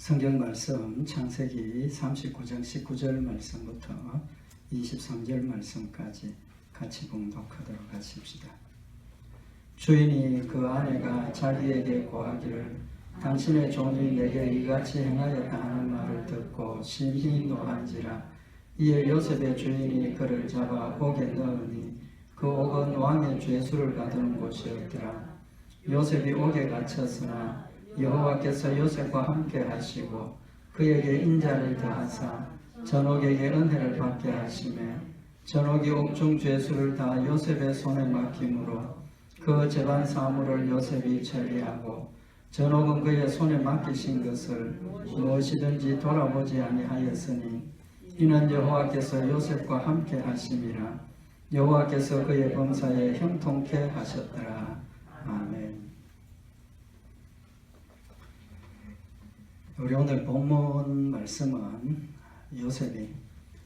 성경 말씀 창세기 39장 19절 말씀부터 23절 말씀까지 같이 봉독하도록 하십시다. 주인이 그 아내가 자기에게 고하기를 당신의 종이 내게 이같이 행하였다 하는 말을 듣고 심히 노한지라. 이에 요셉의 주인이 그를 잡아 옥에 넣으니 그 옥은 왕의 죄수를 가두는 곳이었더라. 요셉이 옥에 갇혔으나 여호와께서 요셉과 함께 하시고 그에게 인자를 더하사 전옥에게 은혜를 받게 하시매 전옥이 옥중 죄수를 다 요셉의 손에 맡김으로 그 재반 사물을 요셉이 처리하고 전옥은 그의 손에 맡기신 것을 무엇이든지 돌아보지 아니하였으니 이는 여호와께서 요셉과 함께 하심이라. 여호와께서 그의 범사에 형통케 하셨더라. 아멘. 우리 오늘 본문 말씀은 요셉이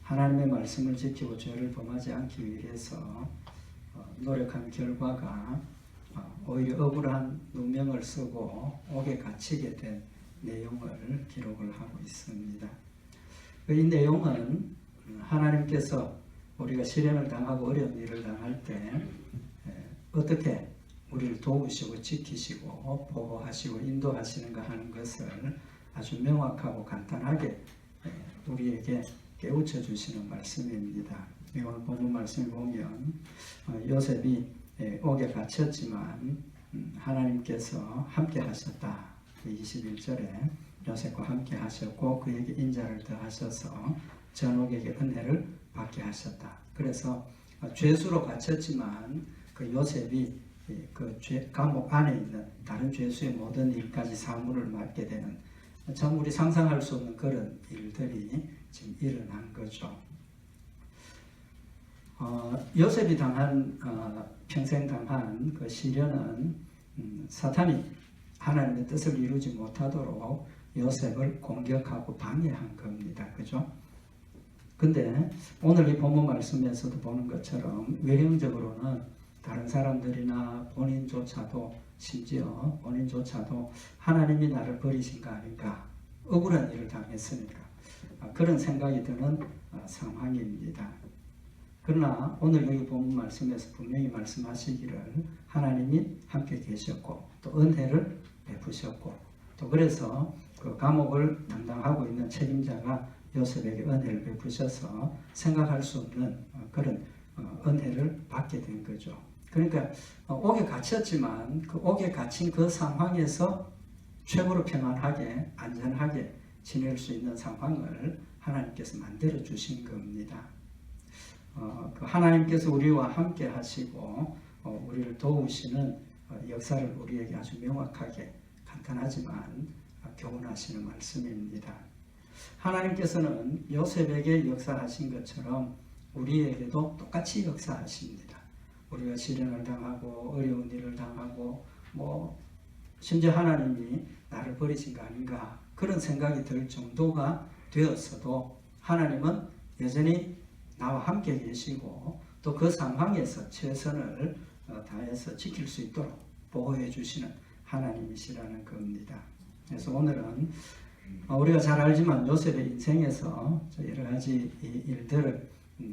하나님의 말씀을 지키고 죄를 범하지 않기 위해서 노력한 결과가 오히려 억울한 누명을 쓰고 옥에 갇히게 된 내용을 기록을 하고 있습니다. 이 내용은 하나님께서 우리가 시련을 당하고 어려운 일을 당할 때 어떻게 우리를 도우시고 지키시고 보호하시고 인도하시는가 하는 것을 아주 명확하고 간단하게 우리에게 깨우쳐 주시는 말씀입니다. 오늘 본문 말씀을 보면 요셉이 옥에 갇혔지만 하나님께서 함께 하셨다. 21절에 요셉과 함께 하셨고 그에게 인자를 더하셔서 전옥에게 은혜를 받게 하셨다. 그래서 죄수로 갇혔지만 그 요셉이 그 감옥 안에 있는 다른 죄수의 모든 일까지 사무를 맡게 되는 참 우리 상상할 수 없는 그런 일들이 지금 일어난 거죠. 요셉이 평생 당한 그 시련은 사탄이 하나님의 뜻을 이루지 못하도록 요셉을 공격하고 방해한 겁니다. 그죠? 근데 오늘 이 본문 말씀에서도 보는 것처럼 외형적으로는 다른 사람들이나 심지어 본인조차도 하나님이 나를 버리신 거 아닌가, 억울한 일을 당했으니까 그런 생각이 드는 상황입니다. 그러나 오늘 여기 본문 말씀에서 분명히 말씀하시기를 하나님이 함께 계셨고 또 은혜를 베푸셨고 또 그래서 그 감옥을 담당하고 있는 책임자가 요셉에게 은혜를 베푸셔서 생각할 수 없는 그런 은혜를 받게 된 거죠. 그러니까 옥에 갇혔지만 그 옥에 갇힌 그 상황에서 최고로 평안하게 안전하게 지낼 수 있는 상황을 하나님께서 만들어 주신 겁니다. 그 하나님께서 우리와 함께 하시고 우리를 도우시는 역사를 우리에게 아주 명확하게 간단하지만 교훈하시는 말씀입니다. 하나님께서는 요셉에게 역사하신 것처럼 우리에게도 똑같이 역사하십니다. 우리가 시련을 당하고 어려운 일을 당하고 심지어 하나님이 나를 버리신 거 아닌가 그런 생각이 들 정도가 되었어도 하나님은 여전히 나와 함께 계시고 또 그 상황에서 최선을 다해서 지킬 수 있도록 보호해 주시는 하나님이시라는 겁니다. 그래서 오늘은 우리가 잘 알지만 요셉의 인생에서 여러 가지 일들을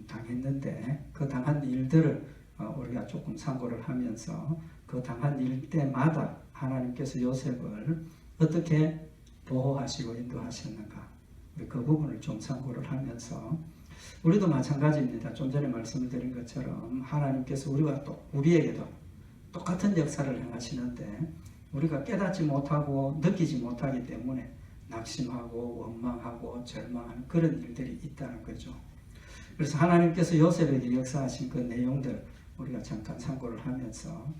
당했는데 그 당한 일들을 우리가 조금 참고를 하면서 그 당한 일 때마다 하나님께서 요셉을 어떻게 보호하시고 인도하셨는가 우리 그 부분을 좀 참고를 하면서 우리도 마찬가지입니다. 좀 전에 말씀을 드린 것처럼 하나님께서 우리에게도 똑같은 역사를 행하시는데 우리가 깨닫지 못하고 느끼지 못하기 때문에 낙심하고 원망하고 절망하는 그런 일들이 있다는 거죠. 그래서 하나님께서 요셉에게 역사하신 그 내용들 우리가 잠깐 참고를 하면서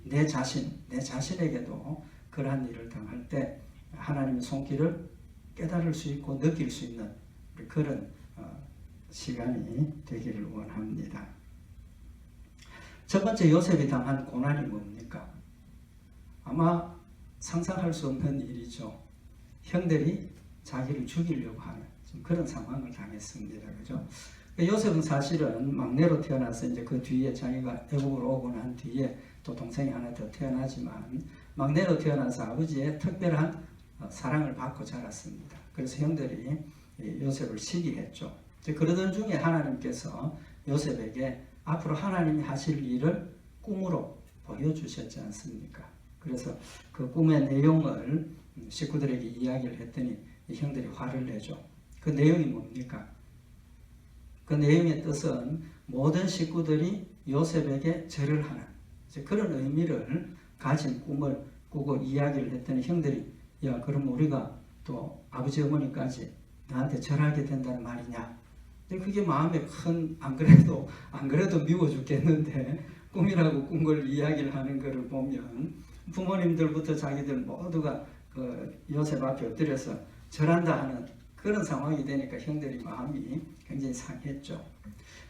내 자신에게도 그러한 일을 당할 때 하나님의 손길을 깨달을 수 있고 느낄 수 있는 그런 시간이 되기를 원합니다. 첫 번째 요셉이 당한 고난이 뭡니까? 아마 상상할 수 없는 일이죠. 형들이 자기를 죽이려고 하는 그런 상황을 당했습니다. 그죠? 요셉은 사실은 막내로 태어나서 이제 그 뒤에 자기가 애국으로 오고 난 뒤에 또 동생이 하나 더 태어나지만 막내로 태어나서 아버지의 특별한 사랑을 받고 자랐습니다. 그래서 형들이 요셉을 시기했죠. 그러던 중에 하나님께서 요셉에게 앞으로 하나님이 하실 일을 꿈으로 보여주셨지 않습니까? 그래서 그 꿈의 내용을 식구들에게 이야기를 했더니 형들이 화를 내죠. 그 내용이 뭡니까? 그 내용의 뜻은 모든 식구들이 요셉에게 절을 하는 그런 의미를 가진 꿈을 꾸고 이야기를 했더니 형들이 야 그럼 우리가 또 아버지 어머니까지 나한테 절하게 된다는 말이냐? 근데 그게 마음에 안 그래도 미워 죽겠는데 꿈이라고 꾼 걸 이야기를 하는 것을 보면 부모님들부터 자기들 모두가 그 요셉 앞에 엎드려서 절한다 하는 그런 상황이 되니까 형들이 마음이 굉장히 상했죠.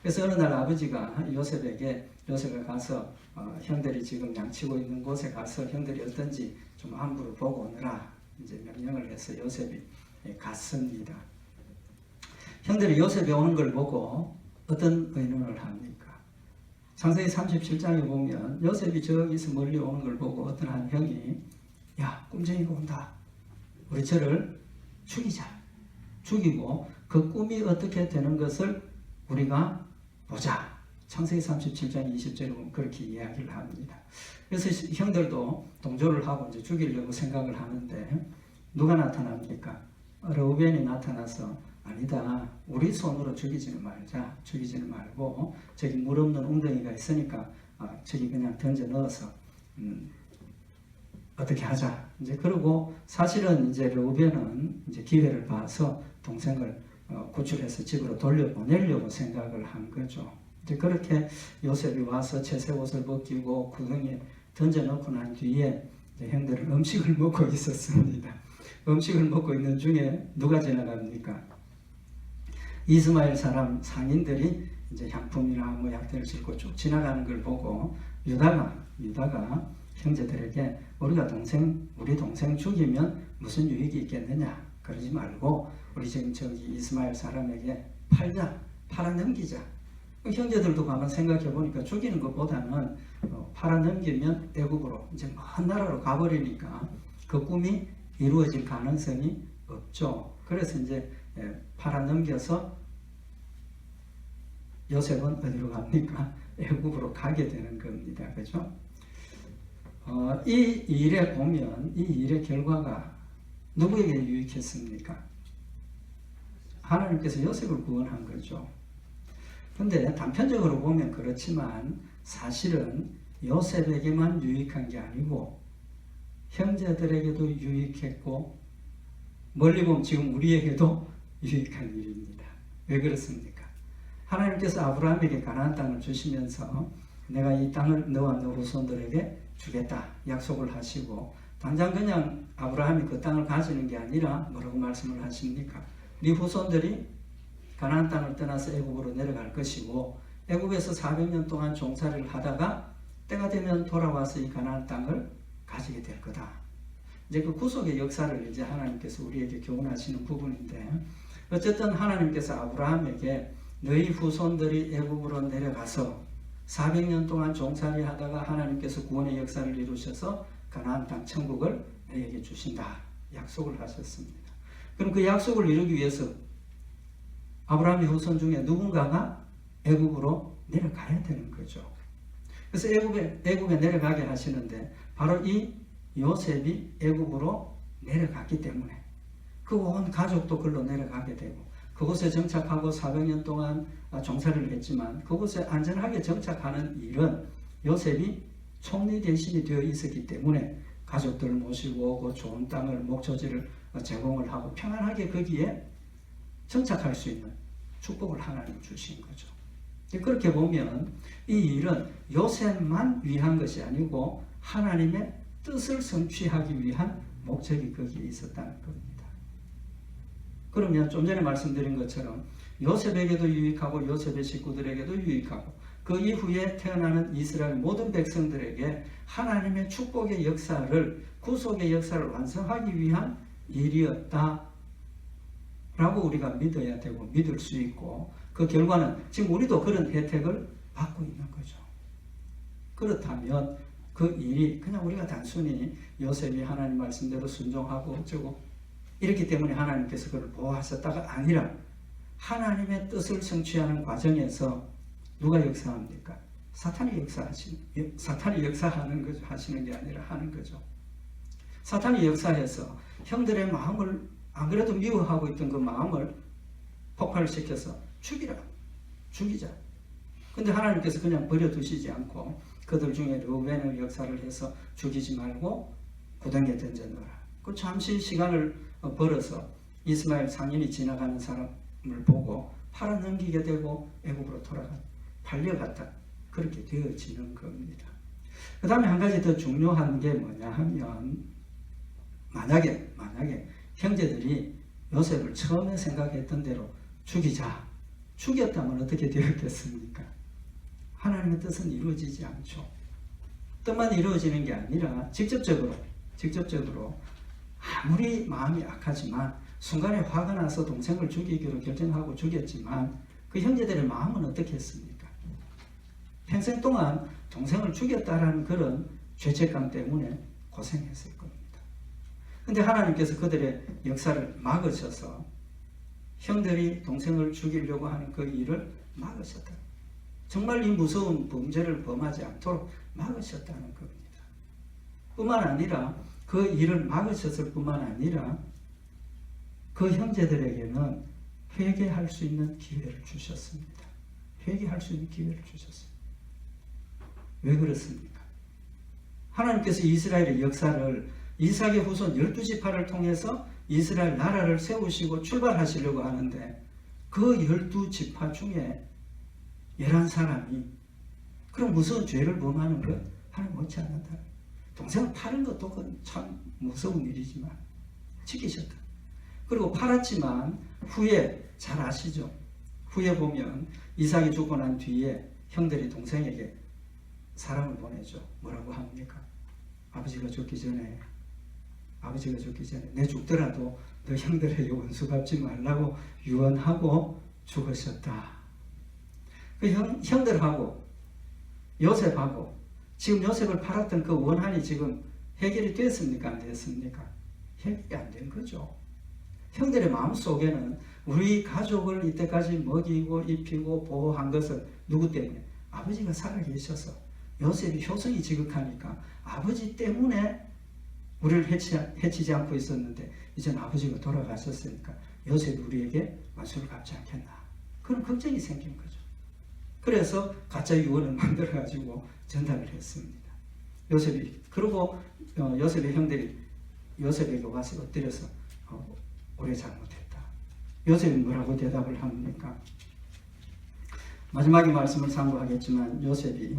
그래서 어느 날 아버지가 요셉을 가서 형들이 지금 양치고 있는 곳에 가서 형들이 어떤지 좀 안부를 보고 오느라 이제 명령을 해서 요셉이 갔습니다. 형들이 요셉이 오는 걸 보고 어떤 의논을 합니까? 창세기 37장에 보면 요셉이 저기서 멀리 오는 걸 보고 어떤 한 형이 야 꿈쟁이가 온다. 우리 저를 죽이고 그 꿈이 어떻게 되는 것을 우리가 보자. 창세기 37장 20절에 보면 그렇게 이야기를 합니다. 그래서 형들도 동조를 하고 이제 죽이려고 생각을 하는데 누가 나타납니까? 르우벤이 나타나서 아니다. 우리 손으로 죽이지는 말고 저기 물 없는 웅덩이가 있으니까 저기 그냥 던져 넣어서 어떻게 하자. 이제 그러고 사실은 이제 르우벤은 이제 기회를 봐서 동생을 구출해서 집으로 돌려보내려고 생각을 한 거죠. 이제 그렇게 요셉이 와서 채색 옷을 벗기고 구덩이에 던져놓고 난 뒤에 형들은 음식을 먹고 있었습니다. 음식을 먹고 있는 중에 누가 지나갑니까? 이스마엘 사람 상인들이 이제 향품이나 뭐 약들을 싣고 쭉 지나가는 걸 보고 유다가 형제들에게 우리 동생 죽이면 무슨 유익이 있겠느냐 그러지 말고 우리 지금 저기 이스마엘 사람에게 팔아넘기자. 형제들도 가만 생각해 보니까 죽이는 것보다는 팔아넘기면 애국으로 이제 먼 나라로 가버리니까 그 꿈이 이루어질 가능성이 없죠. 그래서 이제 팔아넘겨서 요셉은 어디로 갑니까? 애국으로 가게 되는 겁니다. 그죠? 이 일에 보면 이 일의 결과가 누구에게 유익했습니까? 하나님께서 요셉을 구원한 거죠. 근데 단편적으로 보면 그렇지만 사실은 요셉에게만 유익한 게 아니고 형제들에게도 유익했고 멀리 보면 지금 우리에게도 유익한 일입니다. 왜 그렇습니까? 하나님께서 아브라함에게 가나안 땅을 주시면서 내가 이 땅을 너와 너 후손들에게 주겠다 약속을 하시고 당장 그냥 아브라함이 그 땅을 가지는 게 아니라 뭐라고 말씀을 하십니까? 네 후손들이 가나안 땅을 떠나서 애굽으로 내려갈 것이고 애굽에서 400년 동안 종살이를 하다가 때가 되면 돌아와서 이 가나안 땅을 가지게 될 거다. 이제 그 구속의 역사를 이제 하나님께서 우리에게 교훈하시는 부분인데 어쨌든 하나님께서 아브라함에게 너희 후손들이 애굽으로 내려가서 400년 동안 종살이 하다가 하나님께서 구원의 역사를 이루셔서 가나안 땅 천국을 너희에게 주신다. 약속을 하셨습니다. 그럼 그 약속을 이루기 위해서 아브라함의 후손 중에 누군가가 애굽으로 내려가야 되는 거죠. 그래서 애굽에 내려가게 하시는데 바로 이 요셉이 애굽으로 내려갔기 때문에 그 온 가족도 그걸로 내려가게 되고 그곳에 정착하고 400년 동안 종살이를 했지만 그곳에 안전하게 정착하는 일은 요셉이 총리 대신이 되어 있었기 때문에 가족들을 모시고 오고 좋은 땅을 목초지를 제공을 하고 편안하게 거기에 정착할 수 있는 축복을 하나님 주신 거죠. 그렇게 보면 이 일은 요셉만 위한 것이 아니고 하나님의 뜻을 성취하기 위한 목적이 거기에 있었다는 겁니다. 그러면 좀 전에 말씀드린 것처럼 요셉에게도 유익하고 요셉의 식구들에게도 유익하고 그 이후에 태어나는 이스라엘 모든 백성들에게 하나님의 축복의 역사를 구속의 역사를 완성하기 위한 일이었다 라고 우리가 믿어야 되고 믿을 수 있고 그 결과는 지금 우리도 그런 혜택을 받고 있는 거죠. 그렇다면 그 일이 그냥 우리가 단순히 요셉이 하나님 말씀대로 순종하고 어쩌고 이렇기 때문에 하나님께서 그를 보호하셨다가 아니라 하나님의 뜻을 성취하는 과정에서 누가 역사합니까? 사탄이 역사하는 거죠. 하시는 게 아니라 하는 거죠. 사탄이 역사해서 형들의 마음을 안 그래도 미워하고 있던 그 마음을 폭발시켜서 죽이자. 근데 하나님께서 그냥 버려두시지 않고 그들 중에 르우벤을 역사를 해서 죽이지 말고 구덩이에 던져넣어라. 그 잠시 시간을 벌어서 이스마엘 상인이 지나가는 사람을 보고 팔아넘기게 되고 애굽으로 팔려갔다. 그렇게 되어지는 겁니다. 그 다음에 한 가지 더 중요한 게 뭐냐 하면 만약에 형제들이 요셉을 처음에 생각했던 대로 죽였다면 어떻게 되었겠습니까? 하나님의 뜻은 이루어지지 않죠. 뜻만 이루어지는 게 아니라 직접적으로 아무리 마음이 악하지만 순간에 화가 나서 동생을 죽이기로 결정하고 죽였지만 그 형제들의 마음은 어떻게 했습니까? 평생 동안 동생을 죽였다라는 그런 죄책감 때문에 고생했을 겁니다. 근데 하나님께서 그들의 역사를 막으셔서 형들이 동생을 죽이려고 하는 그 일을 막으셨다. 정말 이 무서운 범죄를 범하지 않도록 막으셨다는 겁니다. 뿐만 아니라 그 일을 막으셨을 뿐만 아니라 그 형제들에게는 회개할 수 있는 기회를 주셨습니다. 회개할 수 있는 기회를 주셨습니다. 왜 그렇습니까? 하나님께서 이스라엘의 역사를 이삭의 후손 12지파를 통해서 이스라엘 나라를 세우시고 출발하시려고 하는데 그 12지파 중에 11사람이 그런 무서운 죄를 범하는 것 하나님 원치 않는다. 동생을 파는 것도 그건 참 무서운 일이지만 지키셨다. 그리고 팔았지만 후에 잘 아시죠? 후에 보면 이삭이 죽고 난 뒤에 형들이 동생에게 사람을 보내죠. 뭐라고 합니까? 아버지가 죽기 전에 내 죽더라도 너 형들에게 원수 갚지 말라고 유언하고 죽으셨다. 그 형들하고 요셉하고 지금 요셉을 팔았던 그 원한이 지금 해결이 됐습니까? 안 됐습니까? 해결이 안 된 거죠. 형들의 마음속에는 우리 가족을 이때까지 먹이고 입히고 보호한 것은 누구 때문에? 아버지가 살아계셔서 요셉이 효성이 지극하니까 아버지 때문에 우리를 해치지 않고 있었는데 이제는 아버지가 돌아가셨으니까 요셉이 우리에게 원수를 갚지 않겠나. 그런 걱정이 생긴 거죠. 그래서 가짜 유언을 만들어가지고 전달을 했습니다. 그리고 요셉의 형들이 요셉에게 와서 엎드려서 우리 잘못했다. 요셉이 뭐라고 대답을 합니까? 마지막에 말씀을 참고하겠지만 요셉이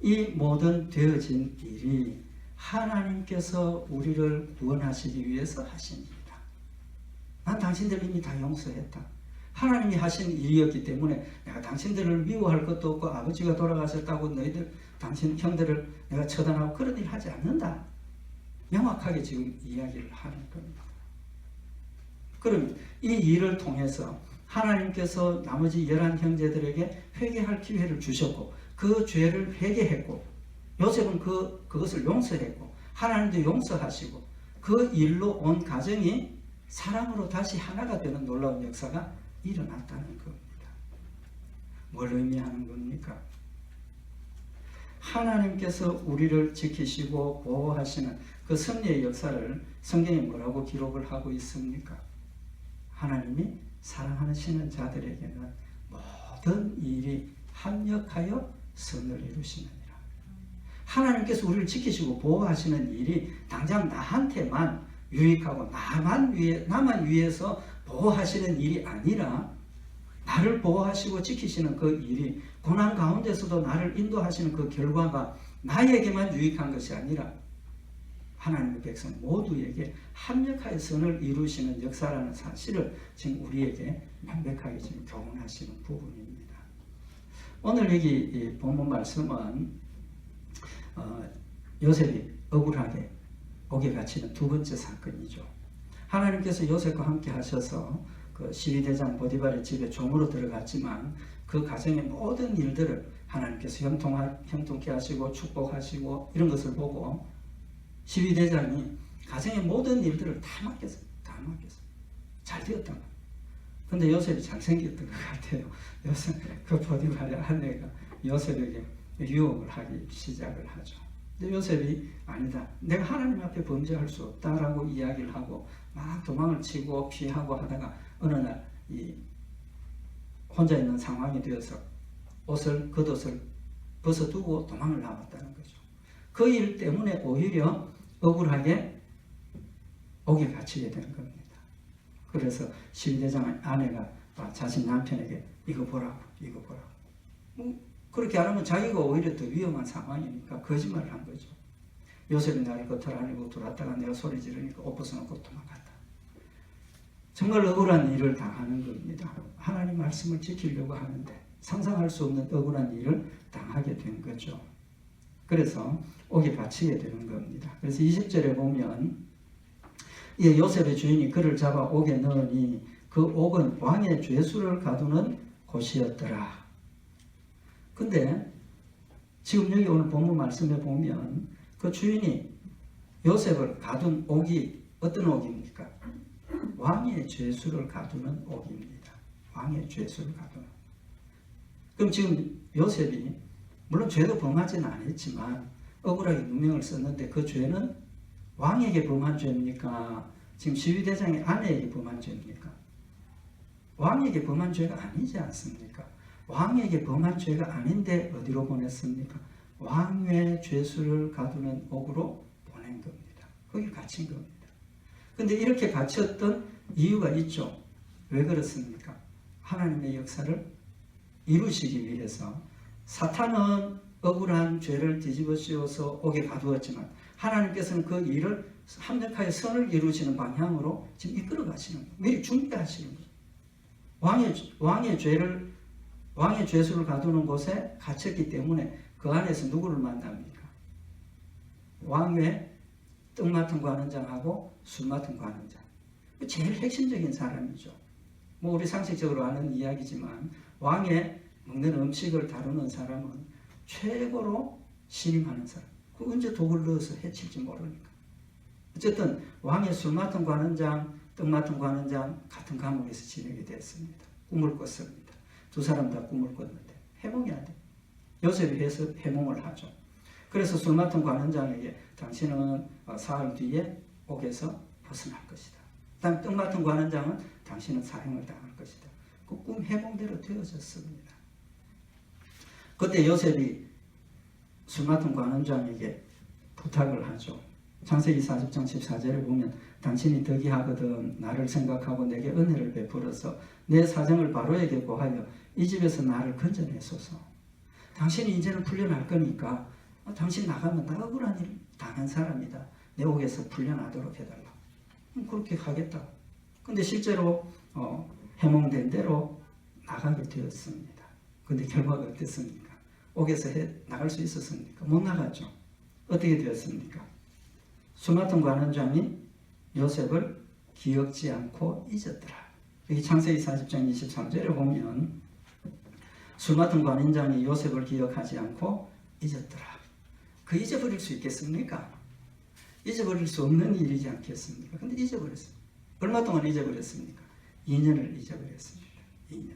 이 모든 되어진 일이 하나님께서 우리를 구원하시기 위해서 하신 일이다. 난 당신들 이미 다 용서했다. 하나님이 하신 일이었기 때문에 내가 당신들을 미워할 것도 없고 아버지가 돌아가셨다고 당신 형들을 내가 처단하고 그런 일 하지 않는다. 명확하게 지금 이야기를 하는 겁니다. 그럼 이 일을 통해서 하나님께서 나머지 11형제들에게 회개할 기회를 주셨고 그 죄를 회개했고 요셉은 그것을 용서했고 하나님도 용서하시고 그 일로 온 가정이 사랑으로 다시 하나가 되는 놀라운 역사가 일어났다는 겁니다. 뭘 의미하는 겁니까? 하나님께서 우리를 지키시고 보호하시는 그 섭리의 역사를 성경에 뭐라고 기록을 하고 있습니까? 하나님이 사랑하시는 자들에게는 모든 일이 합력하여 선을 이루시느니라. 하나님께서 우리를 지키시고 보호하시는 일이 당장 나한테만 유익하고 나만 위해서 보호하시는 일이 아니라 나를 보호하시고 지키시는 그 일이 고난 가운데서도 나를 인도하시는 그 결과가 나에게만 유익한 것이 아니라 하나님의 백성 모두에게 합력하여 선을 이루시는 역사라는 사실을 지금 우리에게 명백하게 지금 교훈하시는 부분입니다. 오늘 여기 본문 말씀은 요셉이 억울하게 옥에 갇히는 두 번째 사건이죠. 하나님께서 요셉과 함께 하셔서 그 시위대장 보디발의 집에 종으로 들어갔지만 그 가정의 모든 일들을 하나님께서 형통케 하시고 축복하시고 이런 것을 보고 시위대장이 가정의 모든 일들을 다 다 맡겼어요. 잘 되었단 말이에요. 근데 요셉이 잘생겼던 것 같아요. 요셉, 그 보디발의 아내가 요셉에게 유혹을 하기 시작을 하죠. 근데 요셉이 아니다. 내가 하나님 앞에 범죄할 수 없다라고 이야기를 하고 막 도망을 치고 피하고 하다가 어느 날 이 혼자 있는 상황이 되어서 겉옷을 벗어두고 도망을 나왔다는 거죠. 그 일 때문에 오히려 억울하게 옥에 갇히게 되는 겁니다. 그래서 시위대장 아내가 자신 남편에게 이거 보라고. 그렇게 안 하면 자기가 오히려 더 위험한 상황이니까 거짓말을 한 거죠. 요셉이 나를 겉을 안으로 들어왔다가 내가 소리 지르니까 옷 벗어놓고 도망갔다. 정말 억울한 일을 당하는 겁니다. 하나님 말씀을 지키려고 하는데 상상할 수 없는 억울한 일을 당하게 된 거죠. 그래서 옥에 갇히게 되는 겁니다. 그래서 20절에 보면 이 요셉의 주인이 그를 잡아 옥에 넣으니 그 옥은 왕의 죄수를 가두는 곳이었더라. 근데 지금 여기 오늘 본문 말씀에 보면 그 주인이 요셉을 가둔 옥이 어떤 옥입니까? 왕의 죄수를 가두는 옥입니다. 왕의 죄수를 가두는. 그럼 지금 요셉이 물론 죄도 범하지는 않았지만 억울하게 누명을 썼는데 그 죄는 왕에게 범한 죄입니까? 지금 시위대장의 아내에게 범한 죄입니까? 왕에게 범한 죄가 아니지 않습니까? 왕에게 범한 죄가 아닌데 어디로 보냈습니까? 왕의 죄수를 가두는 옥으로 보낸 겁니다. 거기 갇힌 겁니다. 근데 이렇게 갇혔던 이유가 있죠. 왜 그렇습니까? 하나님의 역사를 이루시기 위해서 사탄은 억울한 죄를 뒤집어 씌워서 옥에 가두었지만 하나님께서는 그 일을 합력하여 선을 이루시는 방향으로 지금 이끌어 가시는 거예요. 미리 준비하시는 거예요. 왕의 죄수를 가두는 곳에 갇혔기 때문에 그 안에서 누구를 만납니까? 왕의 떡 맡은 관원장하고 술 맡은 관원장. 제일 핵심적인 사람이죠. 뭐 우리 상식적으로 아는 이야기지만 왕의 먹는 음식을 다루는 사람은 최고로 신임하는 사람. 그 언제 독을 넣어서 해칠지 모르니까. 어쨌든 왕의 술 맡은 관원장, 떡 맡은 관원장 같은 감옥에서 지내게 됐습니다. 꿈을 꿨습니다. 두 사람 다 꿈을 꿨는데 해몽이 안 돼. 요셉이 해서 해몽을 하죠. 그래서 술 맡은 관원장에게 당신은 사흘 뒤에 옥에서 벗어날 것이다. 다음 떡 맡은 관원장은 당신은 사형을 당할 것이다. 그 꿈 해몽대로 되어졌습니다. 그때 요셉이 술 맡은 관원장에게 부탁을 하죠. 창세기 40장 14절에 보면 당신이 덕이하거든 나를 생각하고 내게 은혜를 베풀어서 내 사정을 바로에게 고하여 이 집에서 나를 건져내소서. 당신이 이제는 풀려날 거니까 당신 나가면 나 억울한 일 당한 사람이다. 내 옥에서 풀려나도록 해달라. 그렇게 하겠다. 근데 실제로 해몽된 대로 나가게 되었습니다. 근데 결과가 어땠습니까? 옥에서 나갈 수 있었습니까? 못 나갔죠. 어떻게 되었습니까? 술 맡은 관원장이 요셉을 기억지 않고 잊었더라. 여기 창세기 40장 23절에 보면 술 맡은 관원장이 요셉을 기억하지 않고 잊었더라. 그 잊어버릴 수 있겠습니까? 잊어버릴 수 없는 일이지 않겠습니까? 근데 잊어버렸어요. 얼마 동안 잊어버렸습니까? 2년을 잊어버렸습니다. 2년.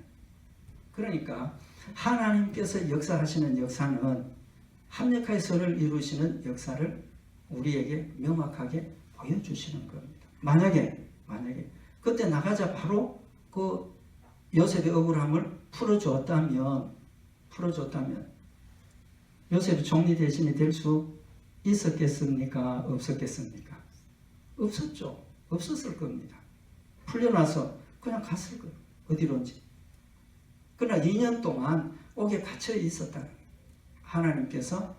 그러니까 하나님께서 역사하시는 역사는 합력하여 선을 이루시는 역사를 우리에게 명확하게 보여주시는 겁니다. 만약에 그때 나가자 바로 그 요셉의 억울함을 풀어줬다면 요셉이 총리 대신이 될 수 있었겠습니까? 없었겠습니까? 없었죠. 없었을 겁니다. 풀려나서 그냥 갔을 거예요. 어디론지. 그러나 2년 동안 옥에 갇혀 있었다는 거예요. 하나님께서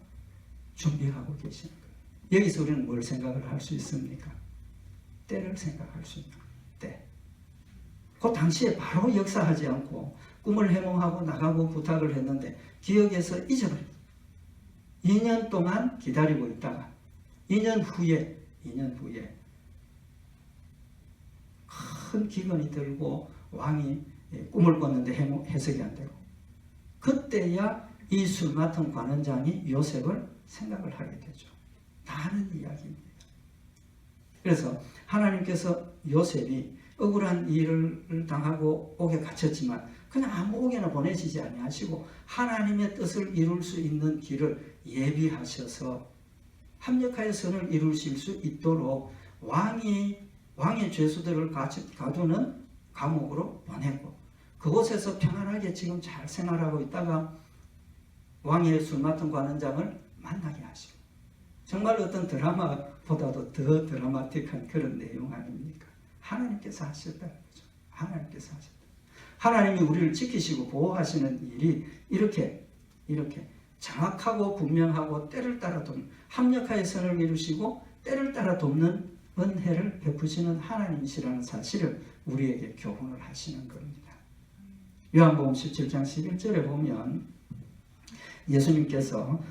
준비하고 계시는 거예요. 여기서 우리는 뭘 생각을 할 수 있습니까? 때를 생각할 수 있는 거예요. 때. 그 당시에 바로 역사하지 않고 꿈을 해몽하고 나가고 부탁을 했는데 기억에서 잊어버렸어요. 2년 동안 기다리고 있다가 2년 후에 큰 기근이 들고 왕이 꿈을 꿨는데 해석이 안 되고 그때야 이 술 맡은 관원장이 요셉을 생각을 하게 되죠. 다 아는 이야기입니다. 그래서 하나님께서 요셉이 억울한 일을 당하고 옥에 갇혔지만 그냥 아무 옥에나 보내시지 아니하시고 하나님의 뜻을 이룰 수 있는 길을 예비하셔서 합력하여 선을 이루실 수 있도록 왕의 죄수들을 가두는 감옥으로 보내고 그곳에서 평안하게 지금 잘 생활하고 있다가 왕의 술 맡은 관원장을 만나게 하시고 정말 어떤 드라마보다도 더 드라마틱한 그런 내용 아닙니까? 하나님께서 하셨다는 거죠. 하나님께서 하셨다. 하나님이 우리를 지키시고 보호하시는 일이 이렇게 정확하고 분명하고 때를 따라 돕는 합력하여 선을 이루시고 때를 따라 돕는 은혜를 베푸시는 하나님이시라는 사실을 우리에게 교훈을 하시는 겁니다. 요한복음 17장 11절에 보면 예수님께서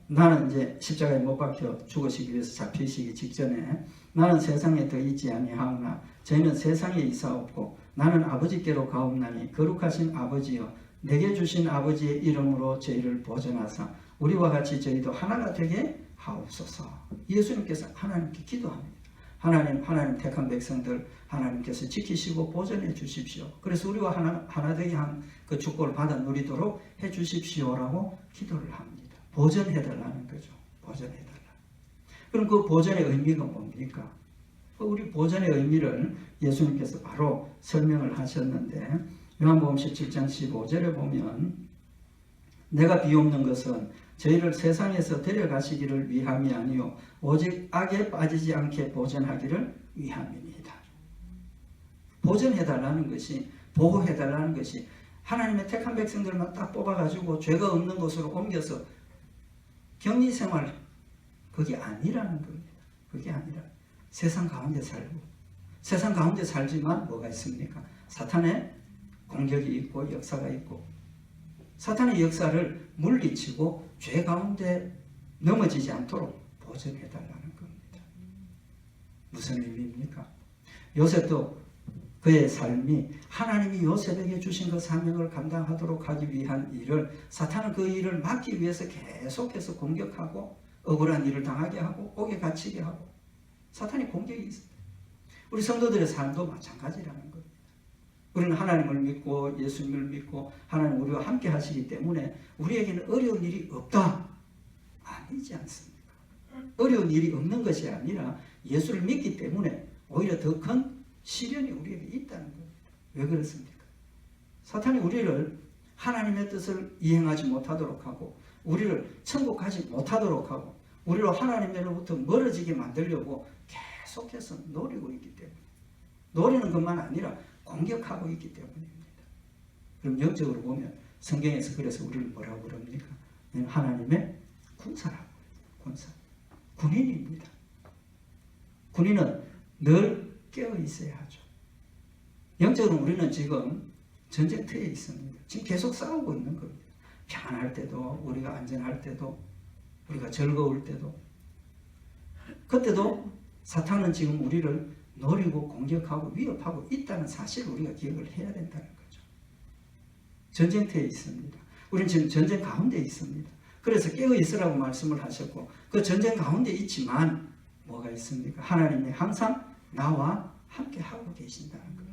나는 이제 십자가에 못 박혀 죽으시기 위해서 잡히시기 직전에 나는 세상에 더 있지 아니하오나 저희는 세상에 있사옵고 나는 아버지께로 가옵나니 거룩하신 아버지여 내게 주신 아버지의 이름으로 저희를 보존하사 우리와 같이 저희도 하나가 되게 하옵소서. 예수님께서 하나님께 기도합니다. 하나님 택한 백성들 하나님께서 지키시고 보존해 주십시오. 그래서 우리와 하나 되게 한 그 축복을 받아 누리도록 해 주십시오라고 기도를 합니다. 보존해달라는 거죠. 보존해달라. 그럼 그 보존의 의미가 뭡니까? 우리 보존의 의미를 예수님께서 바로 설명을 하셨는데 요한복음 17장 15절에 보면 내가 비옵는 것은 저희를 세상에서 데려가시기를 위함이 아니요 오직 악에 빠지지 않게 보존하기를 위함입니다. 보존해달라는 것이 보호해달라는 것이 하나님의 택한 백성들만 딱 뽑아가지고 죄가 없는 곳으로 옮겨서 격리생활 그게 아니라는 겁니다. 그게 아니라 세상 가운데 살고 세상 가운데 살지만 뭐가 있습니까? 사탄의 공격이 있고 역사가 있고 사탄의 역사를 물리치고 죄 가운데 넘어지지 않도록 보존해달라는 겁니다. 무슨 의미입니까? 요셉도 그의 삶이 하나님이 요셉에게 주신 그 사명을 감당하도록 하기 위한 일을 사탄은 그 일을 막기 위해서 계속해서 공격하고 억울한 일을 당하게 하고 옥에 갇히게 하고 사탄의 공격이 있습니다. 우리 성도들의 삶도 마찬가지라는 겁니다. 우리는 하나님을 믿고 예수님을 믿고 하나님 우리와 함께 하시기 때문에 우리에게는 어려운 일이 없다. 아니지 않습니까? 어려운 일이 없는 것이 아니라 예수를 믿기 때문에 오히려 더 큰 시련이 우리에게 있다는 겁니다. 왜 그렇습니까? 사탄이 우리를 하나님의 뜻을 이행하지 못하도록 하고 우리를 천국 가지 못하도록 하고 우리로 하나님으로부터 멀어지게 만들려고 계속해서 노리고 있기 때문에 노리는 것만 아니라 공격하고 있기 때문입니다. 그럼 영적으로 보면 성경에서 그래서 우리를 뭐라고 그럽니까? 하나님의 군사라고 군사. 군인입니다. 군인은 늘 깨어 있어야 하죠. 영적으로 우리는 지금 전쟁터에 있습니다. 지금 계속 싸우고 있는 겁니다. 평안할 때도 우리가 안전할 때도 우리가 즐거울 때도 그때도 사탄은 지금 우리를 노리고 공격하고 위협하고 있다는 사실을 우리가 기억을 해야 된다는 거죠. 전쟁터에 있습니다. 우리는 지금 전쟁 가운데 있습니다. 그래서 깨어 있으라고 말씀을 하셨고 그 전쟁 가운데 있지만 뭐가 있습니까? 하나님이 항상 나와 함께 하고 계신다는 거예요.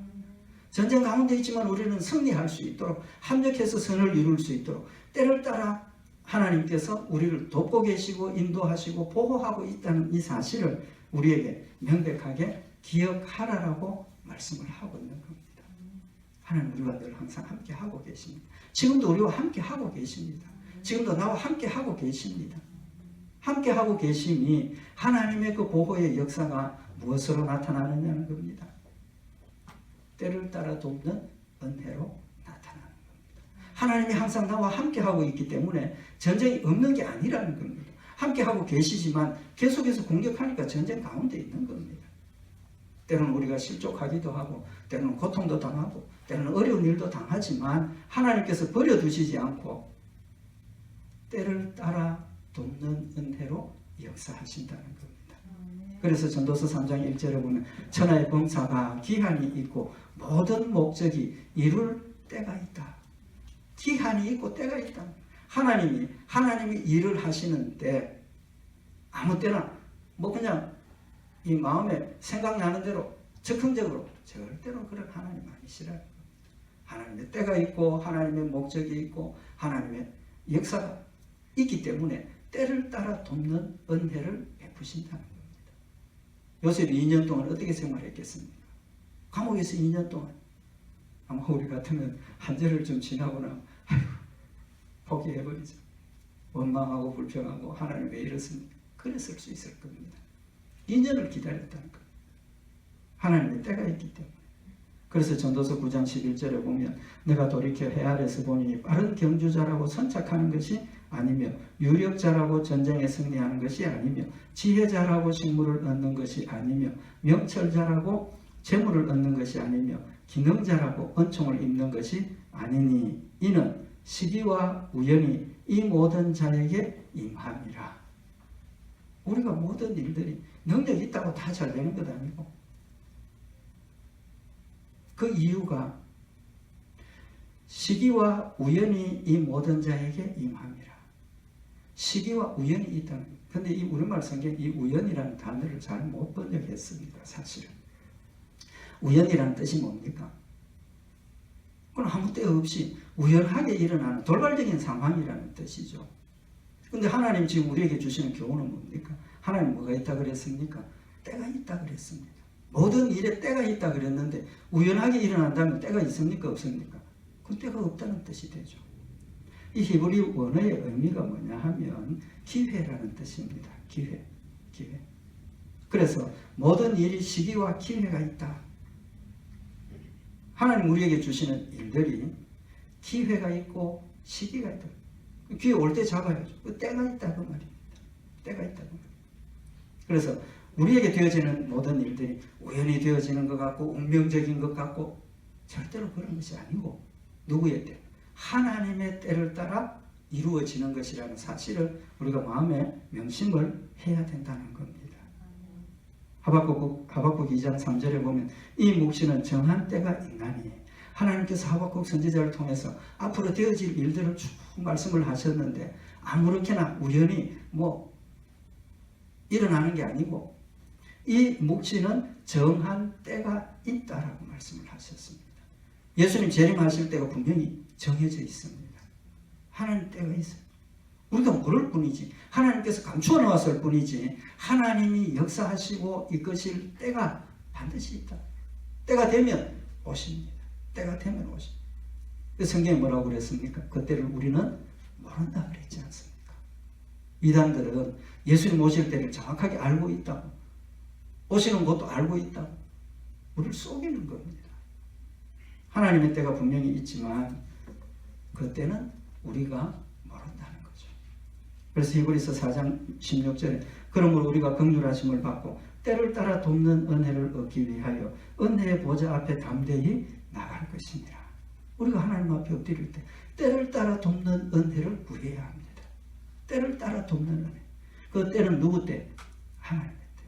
전쟁 가운데 있지만 우리는 승리할 수 있도록 합력해서 선을 이룰 수 있도록 때를 따라 하나님께서 우리를 돕고 계시고 인도하시고 보호하고 있다는 이 사실을 우리에게 명백하게 기억하라라고 말씀을 하고 있는 겁니다. 하나님 우리와 늘 항상 함께 하고 계십니다. 지금도 우리와 함께 하고 계십니다. 지금도 나와 함께 하고 계십니다. 함께 하고 계심이 하나님의 그 보호의 역사가 무엇으로 나타나느냐는 겁니다. 때를 따라 돕는 은혜로 나타나는 겁니다. 하나님이 항상 나와 함께 하고 있기 때문에 전쟁이 없는 게 아니라는 겁니다. 함께 하고 계시지만 계속해서 공격하니까 전쟁 가운데 있는 겁니다. 때로는 우리가 실족하기도 하고 때로는 고통도 당하고 때로는 어려운 일도 당하지만 하나님께서 버려두시지 않고 때를 따라 돕는 은혜로 역사하신다는 겁니다. 그래서 전도서 3장 1절에 보면 천하의 범사가 기한이 있고 모든 목적이 이룰 때가 있다. 기한이 있고 때가 있다. 하나님이 일을 하시는데 아무 때나 뭐 그냥 이 마음에 생각나는 대로 즉흥적으로 절대로 그런 하나님 아니시라는 겁니다. 하나님의 때가 있고 하나님의 목적이 있고 하나님의 역사가 있기 때문에 때를 따라 돕는 은혜를 베푸신다는 겁니다. 요셉이 2년 동안 어떻게 생활했겠습니까? 감옥에서 2년 동안. 아마 우리 같으면 한 절을 좀 지나고 나면 아이고 포기해버리죠. 원망하고 불평하고 하나님 왜 이렇습니까? 그랬을 수 있을 겁니다. 2년을 기다렸다는 것. 하나님의 때가 있기 때문에. 그래서 전도서 9장 11절에 보면 내가 돌이켜 해 아래서 보니 빠른 경주자라고 선착하는 것이 아니며 유력자라고 전쟁에 승리하는 것이 아니며 지혜자라고 식물을 얻는 것이 아니며 명철자라고 재물을 얻는 것이 아니며 기능자라고 은총을 입는 것이 아니니 이는 시기와 우연이 이 모든 자에게 임함이라. 우리가 모든 일들이 능력이 있다고 다 잘 되는 것 아니고 그 이유가 시기와 우연이 이 모든 자에게 임함이라. 시기와 우연이 있다는 거예요. 그런데 이 우리말 성경에 이 우연이라는 단어를 잘 못 번역했습니다. 사실은. 우연이라는 뜻이 뭡니까? 그건 아무 때 없이 우연하게 일어나는 돌발적인 상황이라는 뜻이죠. 근데 하나님 지금 우리에게 주시는 교훈은 뭡니까? 하나님 뭐가 있다 그랬습니까? 때가 있다 그랬습니다. 모든 일에 때가 있다 그랬는데 우연하게 일어난다면 때가 있습니까? 없습니까? 그 때가 없다는 뜻이 되죠. 이 히브리 원어의 의미가 뭐냐 하면 기회라는 뜻입니다. 기회. 그래서 모든 일이 시기와 기회가 있다. 하나님 우리에게 주시는 일들이 기회가 있고 시기가 있다. 기회 올 때 잡아야죠. 그 때가 있다 그 말입니다. 때가 있다 그 말입니다. 그래서 우리에게 되어지는 모든 일들이 우연히 되어지는 것 같고 운명적인 것 같고 절대로 그런 것이 아니고 누구의 때? 하나님의 때를 따라 이루어지는 것이라는 사실을 우리가 마음에 명심을 해야 된다는 겁니다. 하박국 2장 3절에 보면 이 묵시는 정한 때가 있나니 하나님께서 하박국 선지자를 통해서 앞으로 되어질 일들을 쭉 말씀을 하셨는데 아무렇게나 우연히 일어나는 게 아니고 이 묵시는 정한 때가 있다라고 말씀을 하셨습니다. 예수님 재림하실 때가 분명히 정해져 있습니다. 하나님 때가 있어요. 우리가 모를 뿐이지 하나님께서 감추어 놓았을 뿐이지 하나님이 역사하시고 이끄실 때가 반드시 있다. 때가 되면 오십니다. 때가 되면 오십니다. 그 성경에 뭐라고 그랬습니까? 그때를 우리는 모른다 그랬지 않습니까? 이단들은 예수님 오실 때를 정확하게 알고 있다고 오시는 것도 알고 있다고 우리를 속이는 겁니다. 하나님의 때가 분명히 있지만 그 때는 우리가 모른다는 거죠. 그래서 히브리서 4장 16절에 그러므로 우리가 긍휼하심을 받고 때를 따라 돕는 은혜를 얻기 위하여 은혜의 보좌 앞에 담대히 나갈 것이니라. 우리가 하나님 앞에 엎드릴 때 때를 따라 돕는 은혜를 구해야 합니다. 때를 따라 돕는 은혜. 그 때는 누구 때? 하나님의 때.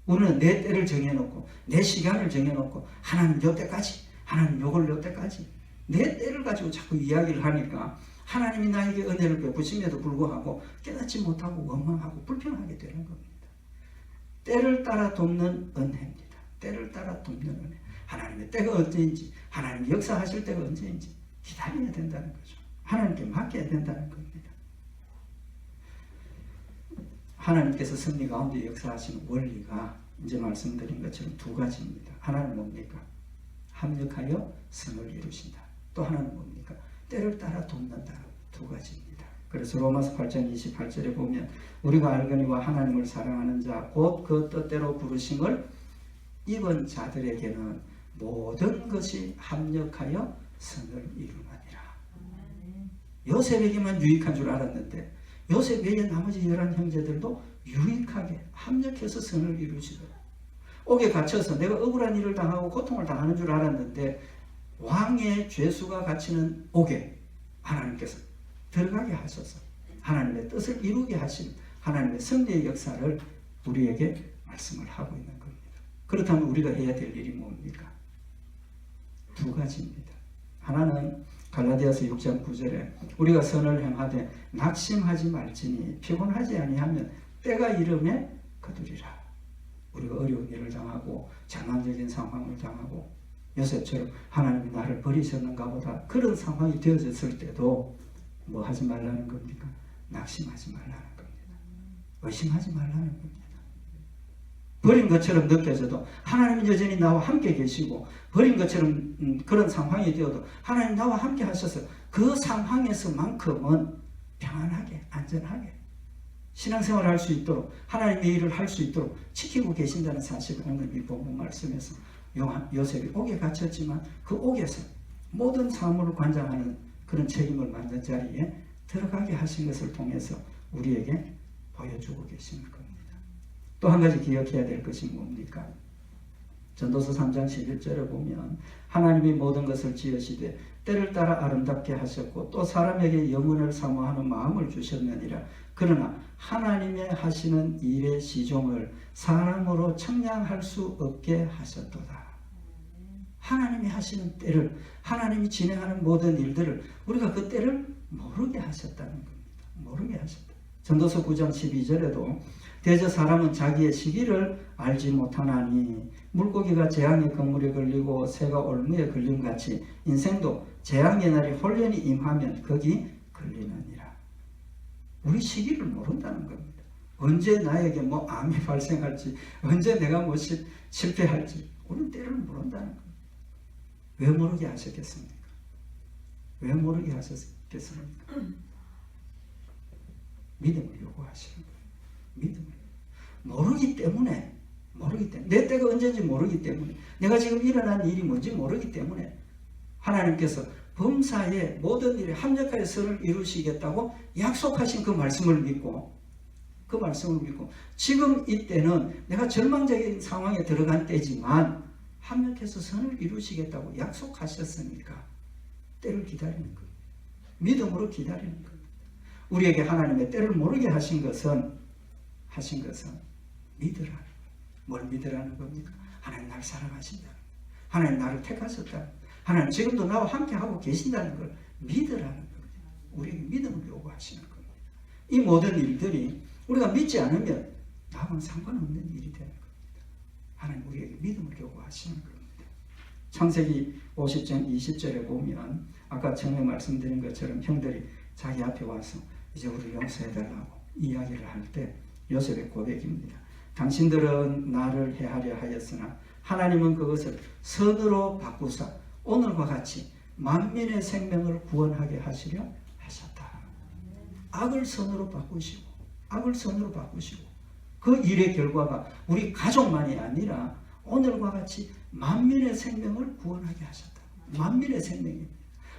우리는 내 때를 정해놓고 내 시간을 정해놓고 하나님 요 때까지 하나님 요걸 요 때까지 내 때를 가지고 자꾸 이야기를 하니까 하나님이 나에게 은혜를 베푸심에도 불구하고 깨닫지 못하고 원망하고 불평하게 되는 겁니다. 때를 따라 돕는 은혜입니다. 때를 따라 돕는 은혜. 하나님의 때가 언제인지 하나님이 역사하실 때가 언제인지 기다려야 된다는 거죠. 하나님께 맡겨야 된다는 겁니다. 하나님께서 섭리 가운데 역사하시는 원리가 이제 말씀드린 것처럼 두 가지입니다. 하나는 뭡니까? 합력하여 선을 이루신다. 또 하나는 뭡니까? 때를 따라 돕는다. 두 가지입니다. 그래서 로마서 8장 28절에 보면 우리가 알거니와 하나님을 사랑하는 자 곧 그 뜻대로 부르심을 입은 자들에게는 모든 것이 합력하여 선을 이루느니라. 요셉에게만 유익한 줄 알았는데 요셉 외에 나머지 11 형제들도 유익하게 합력해서 선을 이루시더라. 옥에 갇혀서 내가 억울한 일을 당하고 고통을 당하는 줄 알았는데 왕의 죄수가 갇히는 옥에 하나님께서 들어가게 하셔서 하나님의 뜻을 이루게 하신 하나님의 섭리의 역사를 우리에게 말씀을 하고 있는 겁니다. 그렇다면 우리가 해야 될 일이 뭡니까? 두 가지입니다. 하나는 갈라디아서 6장 9절에 우리가 선을 행하되 낙심하지 말지니 피곤하지 아니하면 때가 이름에 거두리라. 우리가 어려운 일을 당하고 장난적인 상황을 당하고 요셉처럼 하나님이 나를 버리셨는가 보다 그런 상황이 되어졌을 때도 뭐 하지 말라는 겁니까? 낙심하지 말라는 겁니다. 의심하지 말라는 겁니다. 버린 것처럼 느껴져도 하나님은 여전히 나와 함께 계시고 버린 것처럼 그런 상황이 되어도 하나님 나와 함께 하셔서 그 상황에서만큼은 평안하게 안전하게 신앙생활을 할 수 있도록 하나님의 일을 할 수 있도록 지키고 계신다는 사실을 오늘 이 본문 말씀에서 요셉이 옥에 갇혔지만 그 옥에서 모든 사물을 관장하는 그런 책임을 맡는 자리에 들어가게 하신 것을 통해서 우리에게 보여주고 계시는 겁니다. 또 한 가지 기억해야 될 것이 뭡니까? 전도서 3장 11절에 보면 하나님이 모든 것을 지으시되 때를 따라 아름답게 하셨고 또 사람에게 영혼을 사모하는 마음을 주셨느니라. 그러나 하나님의 하시는 일의 시종을 사람으로 청량할 수 없게 하셨도다. 하나님이 하시는 때를 하나님이 진행하는 모든 일들을 우리가 그 때를 모르게 하셨다는 겁니다. 모르게 하셨다. 전도서 9장 12절에도 대저 사람은 자기의 시기를 알지 못하나니 물고기가 재앙의 그물에 걸리고 새가 올무에 걸림같이 인생도 재앙의 날이 홀연히 임하면 거기 걸리느니라. 우리 시기를 모른다는 겁니다. 언제 나에게 뭐 암이 발생할지 언제 내가 뭐 실패할지 우리는 때를 모른다는 겁니다. 왜 모르게 하셨겠습니까? 왜 모르게 하셨겠습니까? 믿음을 요구하시는 거예요. 믿음을. 모르기 때문에 내 때가 언제인지 모르기 때문에 내가 지금 일어난 일이 뭔지 모르기 때문에 하나님께서 범사에 모든 일에 합력하여 선을 이루시겠다고 약속하신 그 말씀을 믿고 지금 이때는 내가 절망적인 상황에 들어간 때지만 합력해서 선을 이루시겠다고 약속하셨으니까 때를 기다리는 거예요. 믿음으로 기다리는 거예요. 우리에게 하나님의 때를 모르게 하신 것은 믿으라는 거예요. 뭘 믿으라는 겁니까? 하나님 나를 사랑하신다는 거예요. 하나님 나를 택하셨다는 거예요. 하나님 지금도 나와 함께 하고 계신다는 걸 믿으라는 겁니다. 우리에게 믿음을 요구하시는 겁니다. 이 모든 일들이 우리가 믿지 않으면 나하고는 상관없는 일이 되는 겁니다. 하나님 우리에게 믿음을 요구하시는 겁니다. 창세기 50장 20절에 보면 아까 처음에 말씀드린 것처럼 형들이 자기 앞에 와서 이제 우리 용서해달라고 이야기를 할 때 요셉의 고백입니다. 당신들은 나를 해하려 하였으나 하나님은 그것을 선으로 바꾸사 오늘과 같이 만민의 생명을 구원하게 하시려 하셨다. 악을 선으로 바꾸시고 그 일의 결과가 우리 가족만이 아니라 오늘과 같이 만민의 생명을 구원하게 하셨다. 만민의 생명입니다.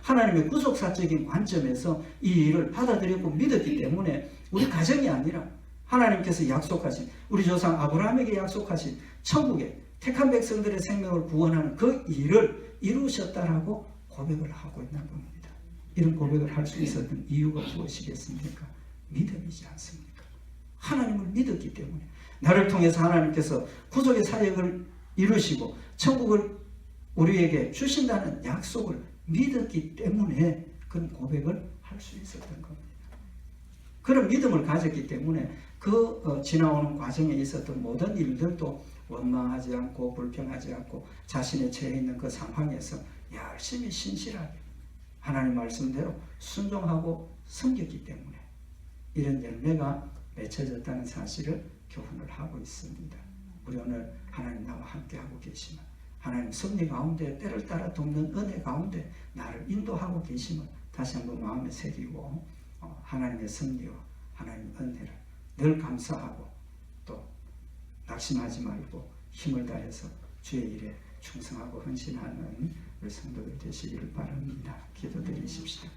하나님의 구속사적인 관점에서 이 일을 받아들였고 믿었기 때문에 우리 가정이 아니라 하나님께서 약속하신 우리 조상 아브라함에게 약속하신 천국의 택한 백성들의 생명을 구원하는 그 일을 이루셨다라고 고백을 하고 있는 겁니다. 이런 고백을 할 수 있었던 이유가 무엇이겠습니까? 믿음이지 않습니까? 하나님을 믿었기 때문에 나를 통해서 하나님께서 구속의 사역을 이루시고 천국을 우리에게 주신다는 약속을 믿었기 때문에 그런 고백을 할 수 있었던 겁니다. 그런 믿음을 가졌기 때문에 그 지나오는 과정에 있었던 모든 일들도 원망하지 않고 불평하지 않고 자신의 처해 있는 그 상황에서 열심히 신실하게 하나님 말씀대로 순종하고 섬겼기 때문에 이런 열매가 맺혀졌다는 사실을 교훈을 하고 있습니다. 우리 오늘 하나님 나와 함께하고 계시는 하나님 섭리 가운데 때를 따라 돕는 은혜 가운데 나를 인도하고 계심을 다시 한번 마음에 새기고 하나님의 섭리와 하나님의 은혜를 늘 감사하고 또 낙심하지 말고 힘을 다해서 주의 일에 충성하고 헌신하는 우리 성도들 되시기를 바랍니다. 기도드리십시오.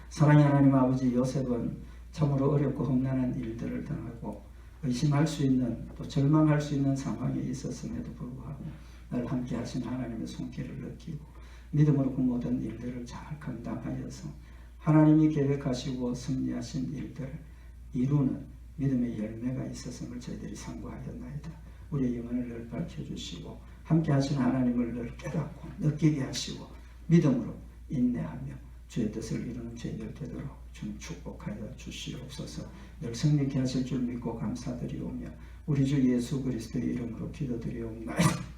사랑의 하나님 아버지, 요셉은 참으로 어렵고 험난한 일들을 당하고 의심할 수 있는 또 절망할 수 있는 상황에 있었음에도 불구하고 늘 함께 하신 하나님의 손길을 느끼고 믿음으로 그 모든 일들을 잘 감당하여서 하나님이 계획하시고 승리하신 일들을 이루는 믿음의 열매가 있었음을 저희들이 상고하였나이다. 우리의 영혼을 늘 밝혀주시고 함께 하신 하나님을 늘 깨닫고 느끼게 하시고 믿음으로 인내하며 주의 뜻을 이루는 저희들 되도록 주님 축복하여 주시옵소서. 늘 승리케 하실 줄 믿고 감사드리오며 우리 주 예수 그리스도의 이름으로 기도드리옵나이다.